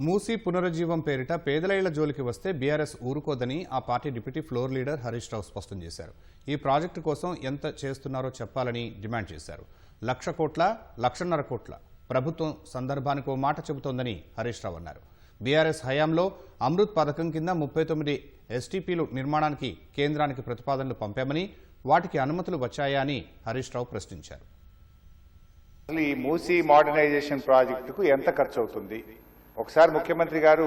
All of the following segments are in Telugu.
మూసీ పునరుజ్జీవం పేరిట పేదల ఇళ్ల జోలికి వస్తే బీఆర్ఎస్ ఊరుకోదని ఆ పార్టీ deputy floor leader Harish Rao స్పష్టం చేశారు. ఈ ప్రాజెక్టు కోసం ఎంత చేస్తున్నారో చెప్పాలని డిమాండ్ చేశారు. 1,00,000 కోట్ల 1,50,000 కోట్ల ప్రభుత్వం సందర్భానికి ఓ మాట చెబుతోందని హరీష్ రావు అన్నారు. బీఆర్ఎస్ హయాంలో అమృత్ పథకం కింద 39 ఎస్టీపీలు నిర్మాణానికి కేంద్రానికి ప్రతిపాదనలు పంపామని, వాటికి అనుమతులు వచ్చాయా అని హరీష్ రావు ప్రశ్నించారు. ఈ మూసీ మోడర్నైజేషన్ ప్రాజెక్టుకు ఎంత ఖర్చు అవుతుంది? ఒకసారి ముఖ్యమంత్రి గారు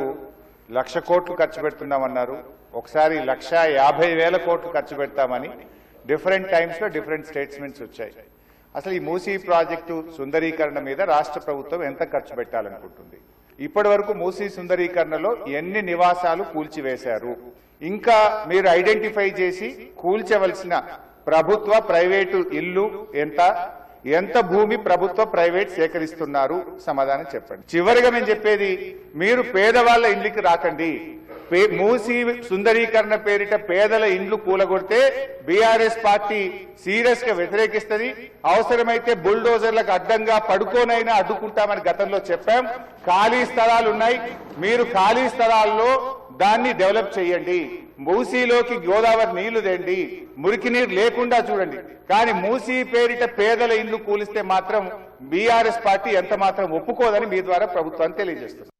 1,00,000 కోట్లు ఖర్చు పెడుతున్నామన్నారు, ఒకసారి 1,50,000 కోట్లు ఖర్చు పెడతామని డిఫరెంట్ టైమ్స్ లో డిఫరెంట్ స్టేట్మెంట్స్ వచ్చాయి. అసలు ఈ మూసీ ప్రాజెక్టు సుందరీకరణ మీద రాష్ట్ర ప్రభుత్వం ఎంత ఖర్చు పెట్టాలనుకుంటుంది? ఇప్పటి వరకు మూసీ సుందరీకరణలో ఎన్ని నివాసాలు కూల్చివేశారు? ఇంకా మీరు ఐడెంటిఫై చేసి కూల్చవలసిన ప్రభుత్వ ప్రైవేటు ఇల్లు ఎంత భూమి ప్రభుత్వ ప్రైవేట్ సేకరిస్తున్నారు? సమాధానం చెప్పండి. చివరిగా మేము చెప్పేది, మీరు పేదవాళ్ల ఇండ్లకి రాకండి. మూసీ సుందరీకరణ పేరిట పేదల ఇండ్లు కూలగొడితే బీఆర్ఎస్ పార్టీ సీరియస్ గా వ్యతిరేకిస్తుంది. అవసరమైతే బుల్డోజర్లకు అడ్డంగా పడుకోనైనా అడ్డుకుంటామని గతంలో చెప్పాం. ఖాళీ స్థలాలు ఉన్నాయి, మీరు ఖాళీ స్థలాల్లో దాన్ని డెవలప్ చేయండి. మూసీలోకి గోదావరి నీళ్లు తెండి, మురికి నీరు లేకుండా చూడండి. కానీ మూసీ పేరిట పేదల ఇండ్లు కూలిస్తే మాత్రం బీఆర్ఎస్ పార్టీ ఎంత మాత్రం ఒప్పుకోదని మీ ద్వారా ప్రభుత్వాన్ని తెలియజేస్తుంది.